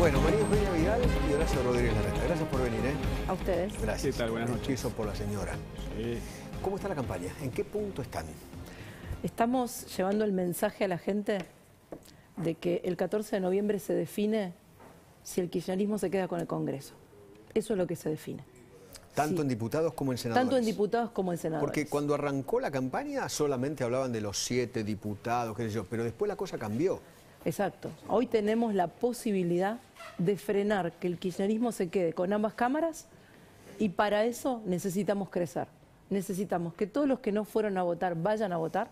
Bueno, María Eugenia Vidal y Horacio Rodríguez Larreta. Gracias por venir, ¿eh? A ustedes. Gracias. ¿Qué tal? Buenas noches. Empiezo por la señora. Sí. ¿Cómo está la campaña? ¿En qué punto están? Estamos llevando el mensaje a la gente de que el 14 de noviembre se define si el kirchnerismo se queda con el Congreso. Eso es lo que se define. Tanto Sí. en diputados como en senadores. Tanto en diputados como en senadores. Porque cuando arrancó la campaña solamente hablaban de los 7 diputados, qué sé yo, pero después la cosa cambió. Exacto. Hoy tenemos la posibilidad de frenar que el kirchnerismo se quede con ambas cámaras y para eso necesitamos crecer. Necesitamos que todos los que no fueron a votar vayan a votar,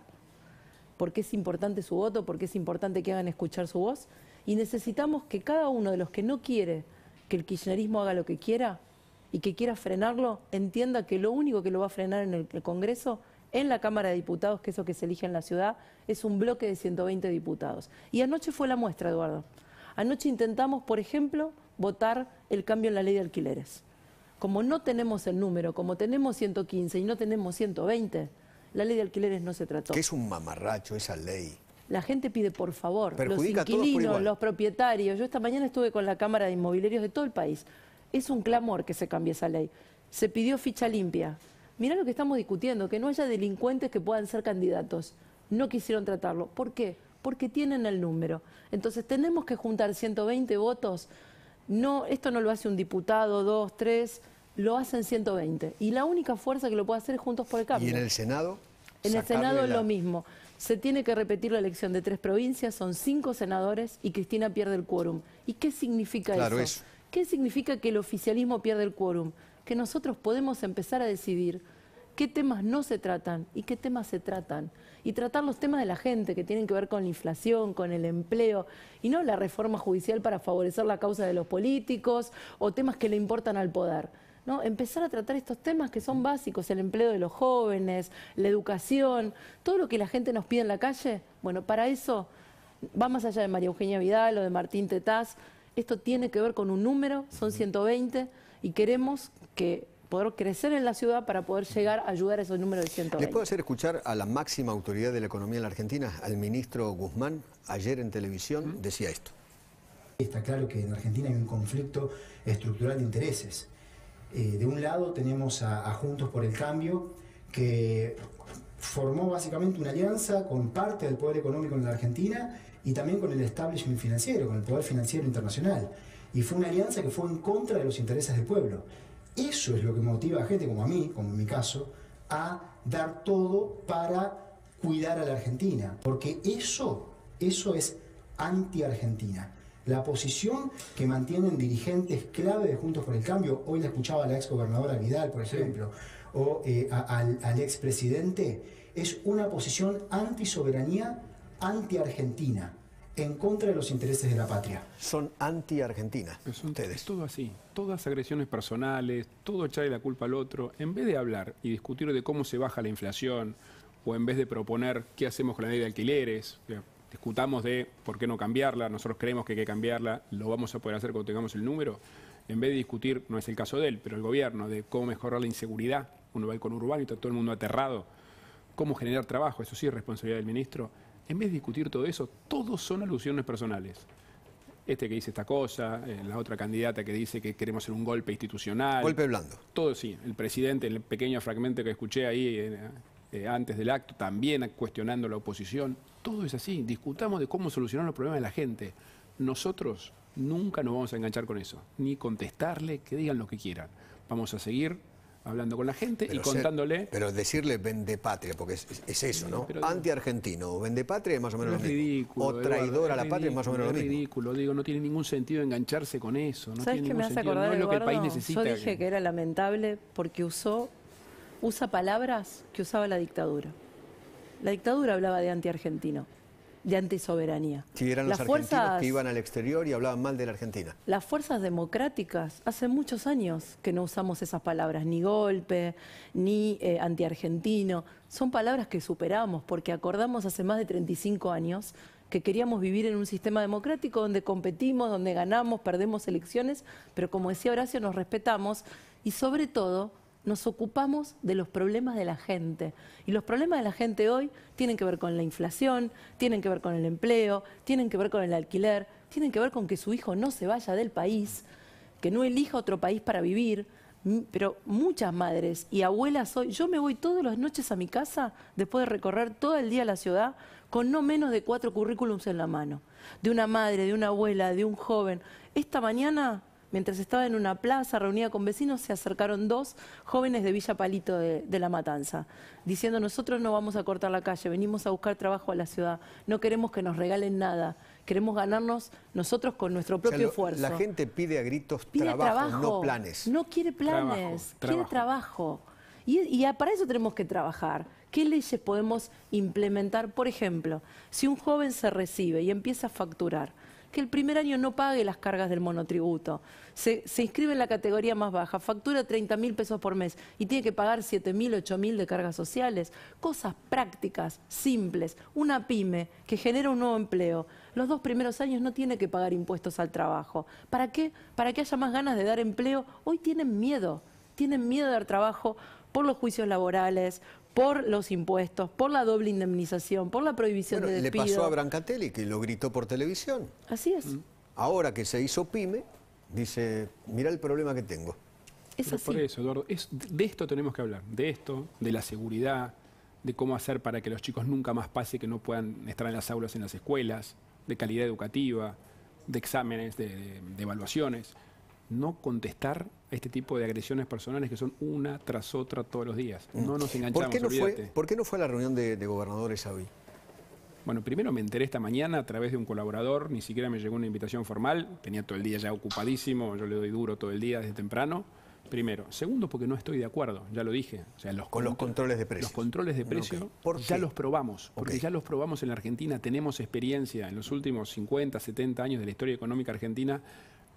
porque es importante su voto, porque es importante que hagan escuchar su voz, y necesitamos que cada uno de los que no quiere que el kirchnerismo haga lo que quiera y que quiera frenarlo, entienda que lo único que lo va a frenar en el Congreso, en la Cámara de Diputados, que es lo que se elige en la ciudad, es un bloque de 120 diputados. Y anoche fue la muestra, Eduardo. Anoche intentamos, por ejemplo, votar el cambio en la ley de alquileres. Como no tenemos el número, como tenemos 115 y no tenemos 120, la ley de alquileres no se trató. Que es un mamarracho esa ley. La gente pide, por favor, Perjudica los a todos por inquilinos, igual. los propietarios. Yo esta mañana estuve con la Cámara de Inmobiliarios de todo el país. Es un clamor que se cambie esa ley. Se pidió ficha limpia. Mirá lo que estamos discutiendo, que no haya delincuentes que puedan ser candidatos. No quisieron tratarlo. ¿Por qué? Porque tienen el número. Entonces tenemos que juntar 120 votos. No, esto no lo hace un diputado, 2, 3, lo hacen 120. Y la única fuerza que lo puede hacer es Juntos por el Cambio. ¿Y en el Senado? En el Sacarle Senado la- lo mismo. Se tiene que repetir la elección de 3 provincias, son 5 senadores y Cristina pierde el quórum. ¿Y qué significa Claro, eso? eso. ¿Qué significa que el oficialismo pierde el quórum? Que nosotros podemos empezar a decidir qué temas no se tratan y qué temas se tratan. Y tratar los temas de la gente que tienen que ver con la inflación, con el empleo, y no la reforma judicial para favorecer la causa de los políticos o temas que le importan al poder. ¿No? Empezar a tratar estos temas que son básicos, el empleo de los jóvenes, la educación, todo lo que la gente nos pide en la calle. Bueno, para eso va más allá de María Eugenia Vidal o de Martín Tetaz. Esto tiene que ver con un número, son 120, y queremos que poder crecer en la ciudad para poder llegar a ayudar a esos números de 120. ¿Les puedo hacer escuchar a la máxima autoridad de la economía en la Argentina, al ministro Guzmán? Ayer en televisión decía esto. Está claro que en Argentina hay un conflicto estructural de intereses. De un lado tenemos a Juntos por el Cambio, que formó básicamente una alianza con parte del poder económico en la Argentina y también con el establishment financiero, con el poder financiero internacional. Y fue una alianza que fue en contra de los intereses del pueblo. Eso es lo que motiva a gente como a mí, como en mi caso, a dar todo para cuidar a la Argentina. Porque eso es anti-Argentina. La posición que mantienen dirigentes clave de Juntos por el Cambio, hoy la escuchaba a la exgobernadora Vidal, por ejemplo, o al expresidente, es una posición anti-soberanía, anti-argentina, en contra de los intereses de la patria. Son anti-Argentina, ustedes. Es todo así, todas agresiones personales, todo echarle la culpa al otro. En vez de hablar y discutir de cómo se baja la inflación, o en vez de proponer qué hacemos con la ley de alquileres, discutamos de por qué no cambiarla, nosotros creemos que hay que cambiarla, lo vamos a poder hacer cuando tengamos el número. En vez de discutir, no es el caso de él, pero el gobierno, de cómo mejorar la inseguridad, uno va al conurbano y está todo el mundo aterrado, cómo generar trabajo, eso sí es responsabilidad del ministro. En vez de discutir todo eso, todos son alusiones personales. Este que dice esta cosa, la otra candidata que dice que queremos hacer un golpe institucional. Golpe blando. Todo sí, el presidente, el pequeño fragmento que escuché ahí antes del acto, también cuestionando la oposición. Todo es así, discutamos de cómo solucionar los problemas de la gente. Nosotros nunca nos vamos a enganchar con eso, ni contestarle, que digan lo que quieran. Vamos a seguir hablando con la gente y contándole... Pero decirle vendepatria, porque es eso, ¿no? Pero- Anti-argentino o vendepatria es más o menos Es lo mismo. ridículo. O traidor Eduardo, a la patria es más o menos lo es mismo. ridículo, digo, no tiene ningún sentido engancharse con eso. No ¿Sabes tiene qué me ningún hace sentido, acordar, no es lo que el país Eduardo? necesita. Yo dije que era lamentable porque usa palabras que usaba la dictadura. La dictadura hablaba de anti-argentino, de antisoberanía. Sí, eran los Las argentinos fuerzas- que iban al exterior y hablaban mal de la Argentina. Las fuerzas democráticas, hace muchos años que no usamos esas palabras, ni golpe, ni antiargentino. Son palabras que superamos porque acordamos hace más de 35 años que queríamos vivir en un sistema democrático donde competimos, donde ganamos, perdemos elecciones, pero como decía Horacio, nos respetamos y sobre todo nos ocupamos de los problemas de la gente. Y los problemas de la gente hoy tienen que ver con la inflación, tienen que ver con el empleo, tienen que ver con el alquiler, tienen que ver con que su hijo no se vaya del país, que no elija otro país para vivir. Pero muchas madres y abuelas hoy, yo me voy todas las noches a mi casa después de recorrer todo el día la ciudad con no menos de 4 currículums en la mano. De una madre, de una abuela, de un joven. Esta mañana, mientras estaba en una plaza reunida con vecinos, se acercaron 2 jóvenes de Villa Palito de La Matanza, diciendo: nosotros no vamos a cortar la calle, venimos a buscar trabajo a la ciudad, no queremos que nos regalen nada, queremos ganarnos nosotros con nuestro propio esfuerzo. La gente pide a gritos trabajo, no planes. No quiere planes, quiere trabajo. Y para eso tenemos que trabajar. ¿Qué leyes podemos implementar? Por ejemplo, si un joven se recibe y empieza a facturar, que el primer año no pague las cargas del monotributo, se inscribe en la categoría más baja, factura 30.000 pesos por mes y tiene que pagar 7.000, 8.000 de cargas sociales. Cosas prácticas, simples. Una pyme que genera un nuevo empleo, los 2 primeros años no tiene que pagar impuestos al trabajo. ¿Para qué? Para que haya más ganas de dar empleo. Hoy tienen miedo de dar trabajo por los juicios laborales, por los impuestos, por la doble indemnización, por la prohibición de despido. Le pasó a Brancatelli, que lo gritó por televisión. Así es. Ahora que se hizo pyme, dice: mira el problema que tengo. Es así. Por eso, Eduardo, de esto tenemos que hablar, de esto, de la seguridad, de cómo hacer para que los chicos nunca más pase que no puedan estar en las aulas en las escuelas, de calidad educativa, de exámenes, de evaluaciones. No contestar a este tipo de agresiones personales que son una tras otra todos los días. No nos enganchamos, ¿Por qué no fue a la reunión de gobernadores hoy? Bueno, primero me enteré esta mañana a través de un colaborador, ni siquiera me llegó una invitación formal, tenía todo el día ya ocupadísimo, yo le doy duro todo el día desde temprano. Primero. Segundo, porque no estoy de acuerdo, ya lo dije. O sea, con los controles de precios. Los controles de precio ya los probamos, porque ya los probamos en la Argentina, tenemos experiencia en los últimos 50, 70 años de la historia económica argentina.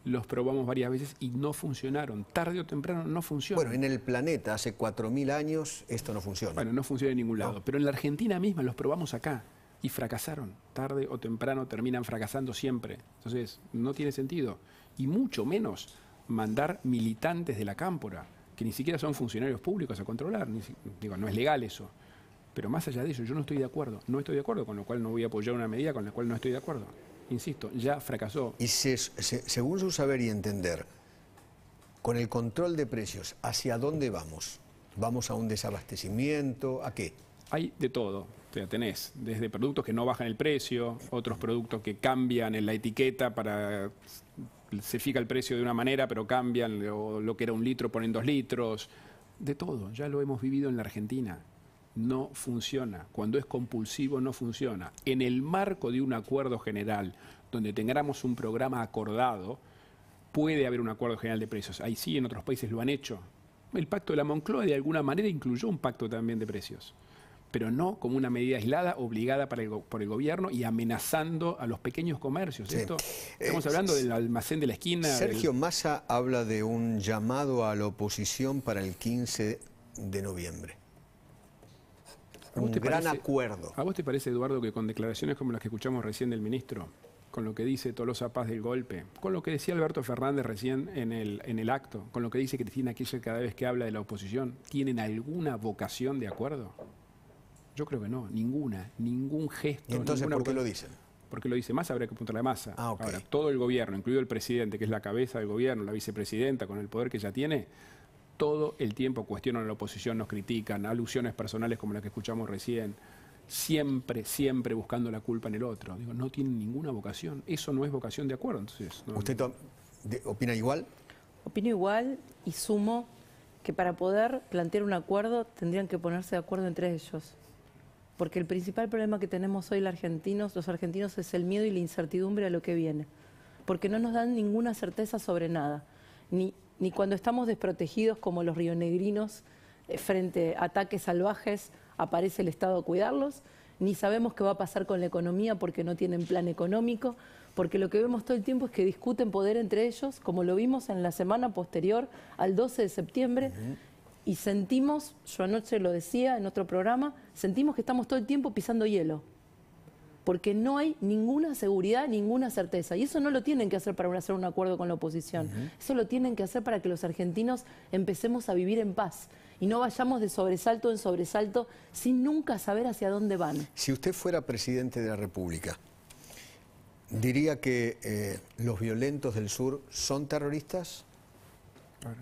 Los probamos varias veces y no funcionaron. Tarde o temprano no funciona. Bueno, en el planeta hace 4.000 años esto no funciona. Bueno, no funciona en ningún lado. Pero en la Argentina misma los probamos acá y fracasaron. Tarde o temprano terminan fracasando siempre. Entonces, no tiene sentido. Y mucho menos mandar militantes de la cámpora, que ni siquiera son funcionarios públicos, a controlar. Digo, no es legal eso. Pero más allá de eso, yo no estoy de acuerdo. No estoy de acuerdo, con lo cual no voy a apoyar una medida con la cual no estoy de acuerdo. Insisto, ya fracasó. Y según su saber y entender, con el control de precios, ¿hacia dónde vamos? ¿Vamos a un desabastecimiento? ¿A qué? Hay de todo. O sea, tenés desde productos que no bajan el precio, otros productos que cambian en la etiqueta para... Se fija el precio de una manera, pero cambian lo que era 1 litro, ponen 2 litros. De todo. Ya lo hemos vivido en la Argentina. No funciona. Cuando es compulsivo no funciona. En el marco de un acuerdo general, donde tengamos un programa acordado, puede haber un acuerdo general de precios. Ahí sí, en otros países lo han hecho. El pacto de la Moncloa de alguna manera incluyó un pacto también de precios, pero no como una medida aislada, obligada por el gobierno y amenazando a los pequeños comercios. Sí. Estamos hablando del almacén de la esquina. Sergio Massa habla de un llamado a la oposición para el 15 de noviembre. Un gran acuerdo. ¿A vos te parece, Eduardo, que con declaraciones como las que escuchamos recién del ministro, con lo que dice Tolosa Paz del golpe, con lo que decía Alberto Fernández recién en el acto, con lo que dice Cristina Kirchner cada vez que habla de la oposición, tienen alguna vocación de acuerdo? Yo creo que no, ninguna, ningún gesto. ¿Y entonces por qué lo dicen? Porque lo dice Massa, habría que apuntarle a Massa. Okay. Ahora, todo el gobierno, incluido el presidente, que es la cabeza del gobierno, la vicepresidenta, con el poder que ya tiene, todo el tiempo cuestionan a la oposición, nos critican, alusiones personales como las que escuchamos recién, siempre, siempre buscando la culpa en el otro. Digo, no tienen ninguna vocación, eso no es vocación de acuerdo. Entonces, no. ¿Usted opina igual? Opino igual y sumo que para poder plantear un acuerdo tendrían que ponerse de acuerdo entre ellos. Porque el principal problema que tenemos hoy los argentinos es el miedo y la incertidumbre a lo que viene. Porque no nos dan ninguna certeza sobre nada. Ni cuando estamos desprotegidos como los rionegrinos frente a ataques salvajes aparece el Estado a cuidarlos, ni sabemos qué va a pasar con la economía porque no tienen plan económico, porque lo que vemos todo el tiempo es que discuten poder entre ellos, como lo vimos en la semana posterior al 12 de septiembre, y sentimos, yo anoche lo decía en otro programa, sentimos que estamos todo el tiempo pisando hielo. porque no hay ninguna seguridad, ninguna certeza. Y eso no lo tienen que hacer para hacer un acuerdo con la oposición. Eso lo tienen que hacer para que los argentinos empecemos a vivir en paz y no vayamos de sobresalto en sobresalto sin nunca saber hacia dónde van. Si usted fuera presidente de la República, ¿diría que los violentos del sur son terroristas? Claro.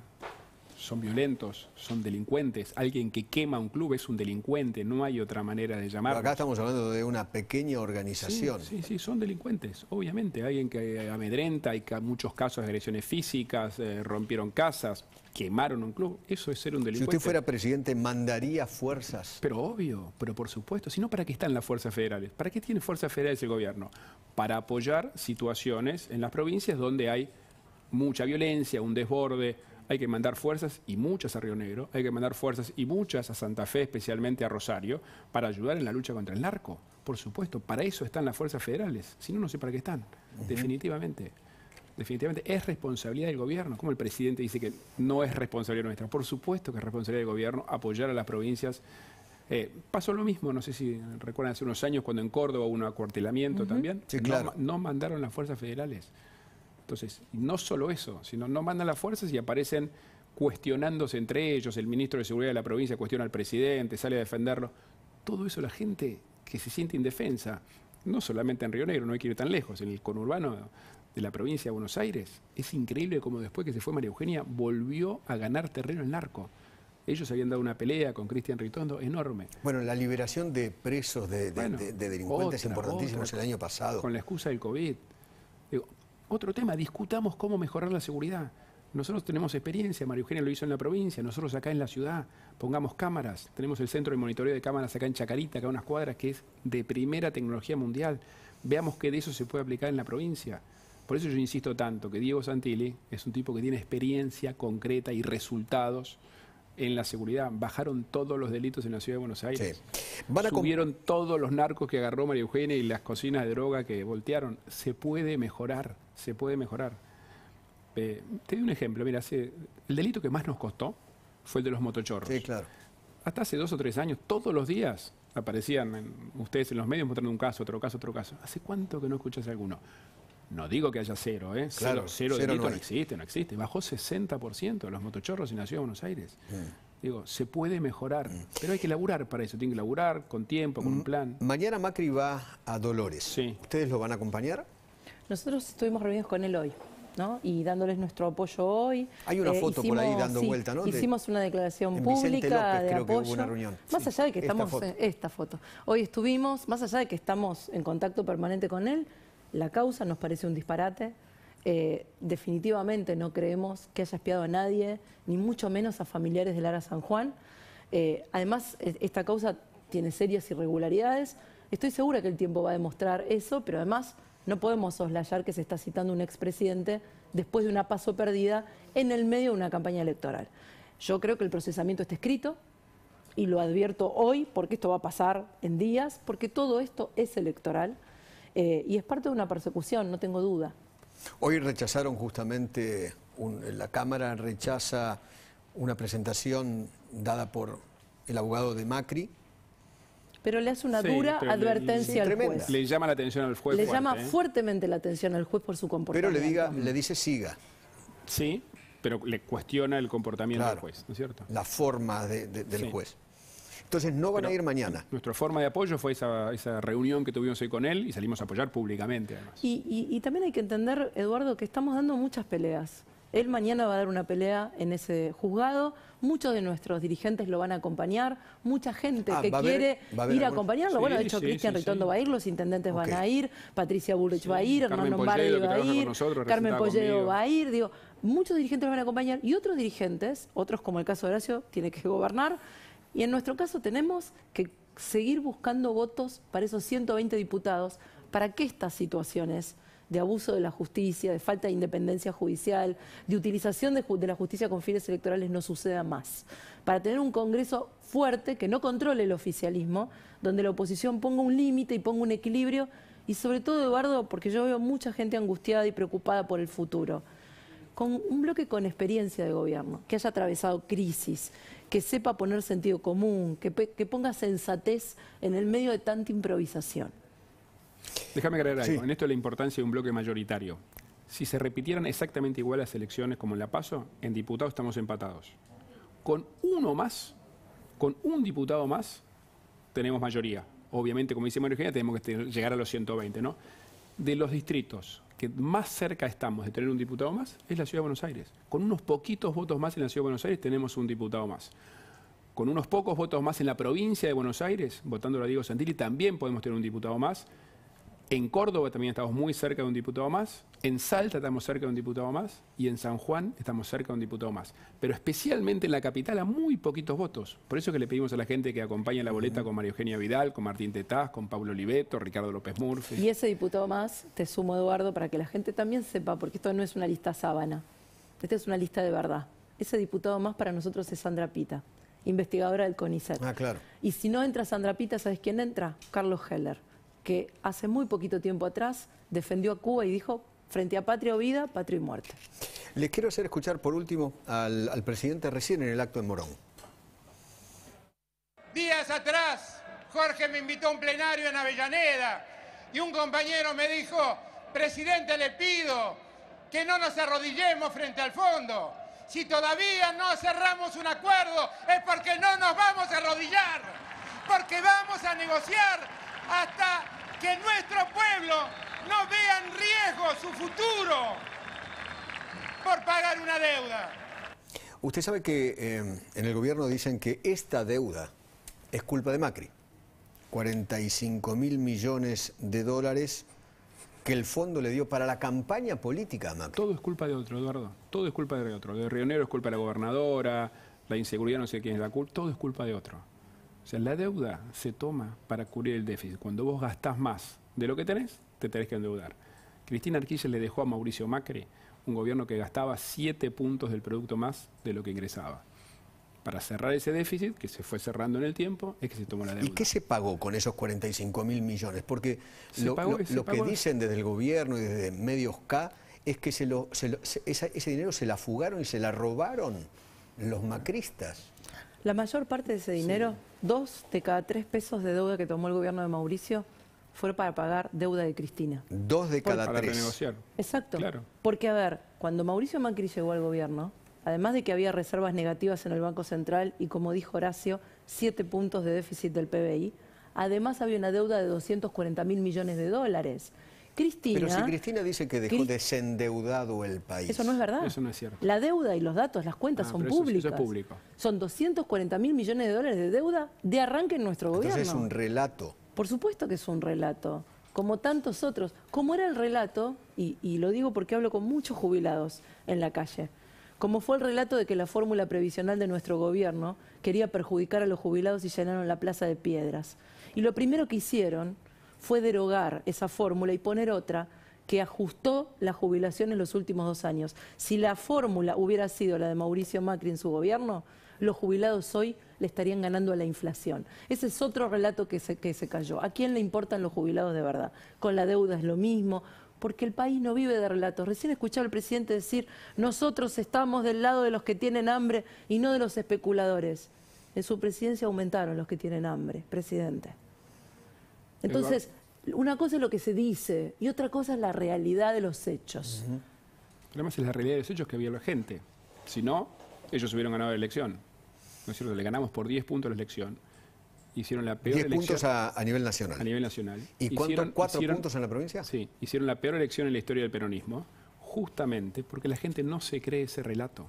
Son violentos, son delincuentes. Alguien que quema un club es un delincuente, no hay otra manera de llamarlo. Acá estamos hablando de una pequeña organización. Sí, son delincuentes, obviamente. Alguien que amedrenta, hay muchos casos de agresiones físicas, rompieron casas, quemaron un club. Eso es ser un delincuente. Si usted fuera presidente, ¿mandaría fuerzas? Pero obvio, pero por supuesto. Si no, ¿para qué están las fuerzas federales? ¿Para qué tiene fuerzas federales el gobierno? Para apoyar situaciones en las provincias donde hay mucha violencia, un desborde. Hay que mandar fuerzas y muchas a Río Negro, hay que mandar fuerzas y muchas a Santa Fe, especialmente a Rosario, para ayudar en la lucha contra el narco. Por supuesto, para eso están las fuerzas federales. Si no, no sé para qué están. Definitivamente. Definitivamente es responsabilidad del gobierno. Como el presidente dice que no es responsabilidad nuestra. Por supuesto que es responsabilidad del gobierno apoyar a las provincias. Pasó lo mismo, no sé si recuerdan hace unos años cuando en Córdoba hubo un acuartelamiento también. Sí, claro. No mandaron las fuerzas federales. Entonces, no solo eso, sino no mandan las fuerzas y aparecen cuestionándose entre ellos. El ministro de Seguridad de la provincia cuestiona al presidente, sale a defenderlo. Todo eso la gente que se siente indefensa, no solamente en Río Negro, no hay que ir tan lejos, en el conurbano de la provincia de Buenos Aires. Es increíble cómo después que se fue María Eugenia volvió a ganar terreno el narco. Ellos habían dado una pelea con Cristian Ritondo enorme. Bueno, la liberación de presos, de delincuentes importantísimos el año pasado. Con la excusa del COVID. Digo, otro tema, discutamos cómo mejorar la seguridad. Nosotros tenemos experiencia, María Eugenia lo hizo en la provincia, nosotros acá en la ciudad, pongamos cámaras, tenemos el centro de monitoreo de cámaras acá en Chacarita, acá a unas cuadras, que es de primera tecnología mundial. Veamos qué de eso se puede aplicar en la provincia. Por eso yo insisto tanto que Diego Santilli es un tipo que tiene experiencia concreta y resultados en la seguridad. Bajaron todos los delitos en la ciudad de Buenos Aires. Sí. Subieron todos los narcos que agarró María Eugenia y las cocinas de droga que voltearon. Se puede mejorar, se puede mejorar. Te doy un ejemplo. Mira, el delito que más nos costó fue el de los motochorros. Sí, claro. Hasta hace 2 o 3 años, todos los días aparecían ustedes en los medios mostrando un caso, otro caso, otro caso. ¿Hace cuánto que no escuchas alguno? No digo que haya cero, ¿eh? Claro, cero cero delito no existe, no existe. Bajó 60% de los motochorros en la ciudad de Buenos Aires. Digo, se puede mejorar, pero hay que laburar para eso. Tiene que laburar con tiempo, con un plan. Mañana Macri va a Dolores. Sí. ¿Ustedes lo van a acompañar? Nosotros estuvimos reunidos con él hoy, ¿no? Y dándoles nuestro apoyo hoy. Hay una foto por ahí dando vuelta, ¿no? Hicimos una declaración en pública Vicente López, de creo apoyo. que hubo una reunión. Más Sí, allá de que estamos esta foto. Hoy estuvimos, más allá de que estamos en contacto permanente con él, la causa nos parece un disparate. Definitivamente no creemos que haya espiado a nadie, ni mucho menos a familiares de Lara San Juan. Además, esta causa tiene serias irregularidades. Estoy segura que el tiempo va a demostrar eso, pero además no podemos soslayar que se está citando un expresidente después de una paso perdida en el medio de una campaña electoral. Yo creo que el procesamiento está escrito y lo advierto hoy porque esto va a pasar en días, porque todo esto es electoral y es parte de una persecución, no tengo duda. Hoy rechazaron justamente, la Cámara rechaza una presentación dada por el abogado de Macri. Pero le hace una dura advertencia al juez. Le llama la atención al juez. Le llama fuertemente la atención al juez por su comportamiento. Pero le dice siga. Sí, pero le cuestiona el comportamiento del juez, ¿no es cierto? La forma del juez. Entonces no van a ir mañana. Nuestra forma de apoyo fue esa reunión que tuvimos hoy con él y salimos a apoyar públicamente además. Y también hay que entender, Eduardo, que estamos dando muchas peleas. Él mañana va a dar una pelea en ese juzgado, muchos de nuestros dirigentes lo van a acompañar, mucha gente que quiere ir a acompañarlo. Bueno, de hecho, Cristian Ritondo va a ir, los intendentes van a ir, Patricia Bullrich va a ir, Hernán Lombardi va a ir, Carmen Polledo va a ir, digo, muchos dirigentes lo van a acompañar y otros dirigentes, otros como el caso de Horacio, tiene que gobernar. Y en nuestro caso tenemos que seguir buscando votos para esos 120 diputados para que estas situaciones de abuso de la justicia, de falta de independencia judicial, de utilización de la justicia con fines electorales no sucedan más. Para tener un Congreso fuerte que no controle el oficialismo, donde la oposición ponga un límite y ponga un equilibrio y sobre todo, Eduardo, porque yo veo mucha gente angustiada y preocupada por el futuro. Con un bloque con experiencia de gobierno, que haya atravesado crisis, que sepa poner sentido común, que ponga sensatez en el medio de tanta improvisación. Déjame agregar algo. Sí. En esto la importancia de un bloque mayoritario. Si se repitieran exactamente igual las elecciones como en la PASO, en diputados estamos empatados. Con uno más, con un diputado más, tenemos mayoría. Obviamente, como dice María Eugenia, tenemos que llegar a los 120, ¿no? De los distritos que más cerca estamos de tener un diputado más, es la Ciudad de Buenos Aires. Con unos poquitos votos más en la Ciudad de Buenos Aires tenemos un diputado más. Con unos pocos votos más en la provincia de Buenos Aires, votando a Diego Santilli, también podemos tener un diputado más. En Córdoba también estamos muy cerca de un diputado más, en Salta estamos cerca de un diputado más y en San Juan estamos cerca de un diputado más. Pero especialmente en la capital a muy poquitos votos. Por eso que le pedimos a la gente que acompañe la boleta con María Eugenia Vidal, con Martín Tetaz, con Pablo Oliveto, Ricardo López Murphy. Y ese diputado más, te sumo, Eduardo, para que la gente también sepa, porque esto no es una lista sábana, esta es una lista de verdad. Ese diputado más para nosotros es Sandra Pita, investigadora del CONICET. Ah, claro. Y si no entra Sandra Pita, ¿sabes quién entra? Carlos Heller, que hace muy poquito tiempo atrás defendió a Cuba y dijo, frente a patria o vida, patria y muerte. Les quiero hacer escuchar por último al presidente recién en el acto en Morón. Días atrás, Jorge me invitó a un plenario en Avellaneda y un compañero me dijo, presidente, le pido que no nos arrodillemos frente al fondo. Si todavía no cerramos un acuerdo es porque no nos vamos a arrodillar, porque vamos a negociar hasta que nuestro pueblo no vea en riesgo su futuro por pagar una deuda. Usted sabe que en el gobierno dicen que esta deuda es culpa de Macri. 45.000 millones de dólares que el fondo le dio para la campaña política a Macri. Todo es culpa de otro, Eduardo. Todo es culpa de otro. De Río Negro es culpa de la gobernadora, la inseguridad no sé quién es la culpa. Todo es culpa de otro. O sea, la deuda se toma para cubrir el déficit. Cuando vos gastás más de lo que tenés, te tenés que endeudar. Cristina Kirchner le dejó a Mauricio Macri un gobierno que gastaba 7 puntos del producto más de lo que ingresaba. Para cerrar ese déficit, que se fue cerrando en el tiempo, es que se tomó la deuda. ¿Y qué se pagó con esos 45.000 millones? Porque lo pagó. que dicen desde el gobierno y desde medios K es que ese dinero se la fugaron y se la robaron los macristas. La mayor parte de ese dinero, 2 de cada 3 pesos de deuda que tomó el gobierno de Mauricio, fue para pagar deuda de Cristina. 2 de cada Para 3. renegociar. Exacto. Claro. Porque, a ver, cuando Mauricio Macri llegó al gobierno, además de que había reservas negativas en el Banco Central y, como dijo Horacio, 7 puntos de déficit del PBI, además había una deuda de 240.000 millones de dólares. Cristina... Pero si Cristina dice que dejó desendeudado el país. Eso no es verdad. Eso no es cierto. La deuda y los datos, las cuentas son pero eso públicas. es público. Son 240.000 millones de dólares de deuda de arranque en nuestro gobierno. Entonces es un relato. Por supuesto que es un relato, como tantos otros. Como era el relato, y lo digo porque hablo con muchos jubilados en la calle, como fue el relato de que la fórmula previsional de nuestro gobierno quería perjudicar a los jubilados y llenaron la plaza de piedras. Y lo primero que hicieron fue derogar esa fórmula y poner otra que ajustó la jubilación en los últimos 2 años. Si la fórmula hubiera sido la de Mauricio Macri en su gobierno, los jubilados hoy le estarían ganando a la inflación. Ese es otro relato que se cayó. ¿A quién le importan los jubilados de verdad? Con la deuda es lo mismo, porque el país no vive de relatos. Recién escuchaba al presidente decir, nosotros estamos del lado de los que tienen hambre y no de los especuladores. En su presidencia aumentaron los que tienen hambre, presidente. Entonces, una cosa es lo que se dice y otra cosa es la realidad de los hechos. Además es la realidad de los hechos que había la gente. Si no, ellos hubieran ganado la elección. ¿No es cierto? Le ganamos por 10 puntos la elección. Hicieron la peor 10 elección. puntos a nivel nacional. A nivel nacional. ¿Y cuánto? ¿4 puntos en la provincia? Sí, hicieron la peor elección en la historia del peronismo, justamente porque la gente no se cree ese relato.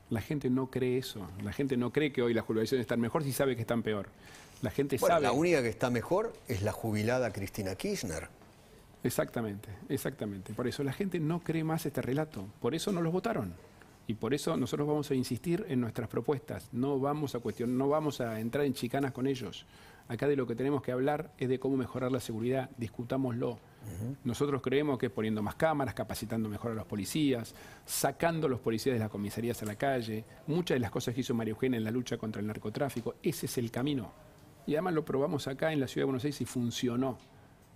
La gente no cree eso. La gente no cree que hoy las jubilaciones están mejor si sabe que están peor. La gente sabe... La única que está mejor es la jubilada Cristina Kirchner. Exactamente, exactamente. Por eso la gente no cree más este relato. Por eso no los votaron. Y por eso nosotros vamos a insistir en nuestras propuestas. No vamos a cuestionar, no vamos a entrar en chicanas con ellos. Acá de lo que tenemos que hablar es de cómo mejorar la seguridad. Discutámoslo. Nosotros creemos que poniendo más cámaras, capacitando mejor a los policías, sacando a los policías de las comisarías a la calle, muchas de las cosas que hizo María Eugenia en la lucha contra el narcotráfico, ese es el camino. Y además lo probamos acá en la Ciudad de Buenos Aires y funcionó.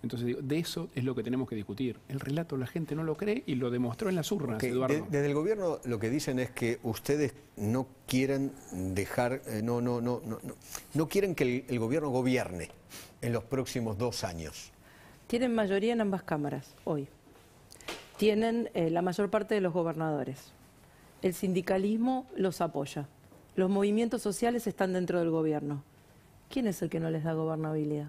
Entonces, digo, de eso es lo que tenemos que discutir. El relato la gente no lo cree y lo demostró en las urnas, Eduardo. Desde el gobierno lo que dicen es que ustedes no quieren dejar, no quieren que el gobierno gobierne en los próximos 2 años. Tienen mayoría en ambas cámaras hoy. Tienen la mayor parte de los gobernadores. El sindicalismo los apoya. Los movimientos sociales están dentro del gobierno. ¿Quién es el que no les da gobernabilidad?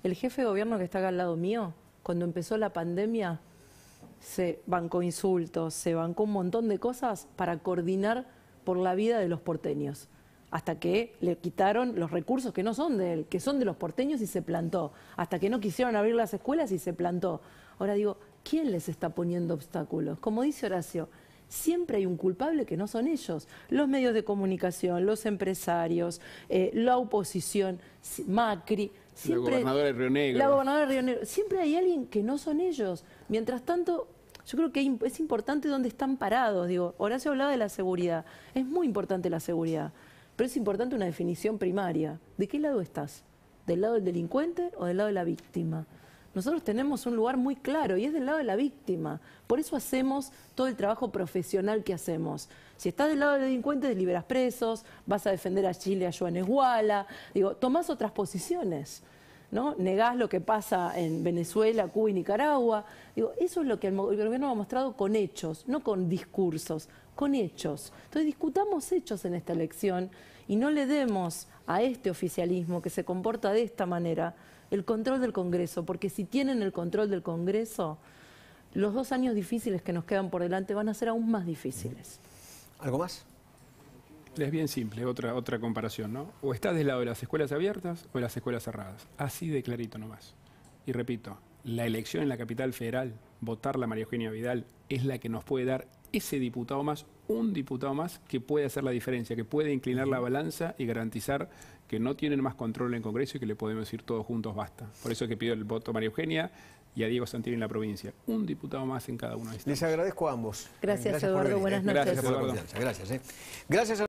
El jefe de gobierno que está acá al lado mío, cuando empezó la pandemia, se bancó insultos, se bancó un montón de cosas para coordinar por la vida de los porteños. Hasta que le quitaron los recursos que no son de él, que son de los porteños, y se plantó. Hasta que no quisieron abrir las escuelas y se plantó. Ahora digo, ¿quién les está poniendo obstáculos? Como dice Horacio, siempre hay un culpable que no son ellos. Los medios de comunicación, los empresarios, la oposición, Macri. Siempre, la gobernadora de Río Negro. La gobernadora de Río Negro. Siempre hay alguien que no son ellos. Mientras tanto, yo creo que es importante dónde están parados. Digo, Horacio hablaba de la seguridad. Es muy importante la seguridad. Pero es importante una definición primaria. ¿De qué lado estás? ¿Del lado del delincuente o del lado de la víctima? Nosotros tenemos un lugar muy claro y es del lado de la víctima. Por eso hacemos todo el trabajo profesional que hacemos. Si estás del lado del delincuente, liberas presos, vas a defender a Chile, a Joan Esguala. Digo, tomás otras posiciones, ¿no? Negás lo que pasa en Venezuela, Cuba y Nicaragua. Digo, eso es lo que el gobierno ha mostrado con hechos, no con discursos, con hechos. Entonces discutamos hechos en esta elección y no le demos a este oficialismo que se comporta de esta manera el control del Congreso, porque si tienen el control del Congreso, los 2 años difíciles que nos quedan por delante van a ser aún más difíciles. ¿Algo más? Es bien simple, otra comparación, ¿no? O estás del lado de las escuelas abiertas o de las escuelas cerradas. Así de clarito nomás. Y repito, la elección en la capital federal, votarla a María Eugenia Vidal, es la que nos puede dar ese diputado más, un diputado más que puede hacer la diferencia, que puede inclinar la balanza y garantizar que no tienen más control en el Congreso y que le podemos decir todos juntos basta. Por eso es que pido el voto a María Eugenia y a Diego Santilli en la provincia. Un diputado más en cada uno de estos. Les agradezco a ambos. Gracias Eduardo, buenas noches. Gracias por la confianza. Gracias. Gracias a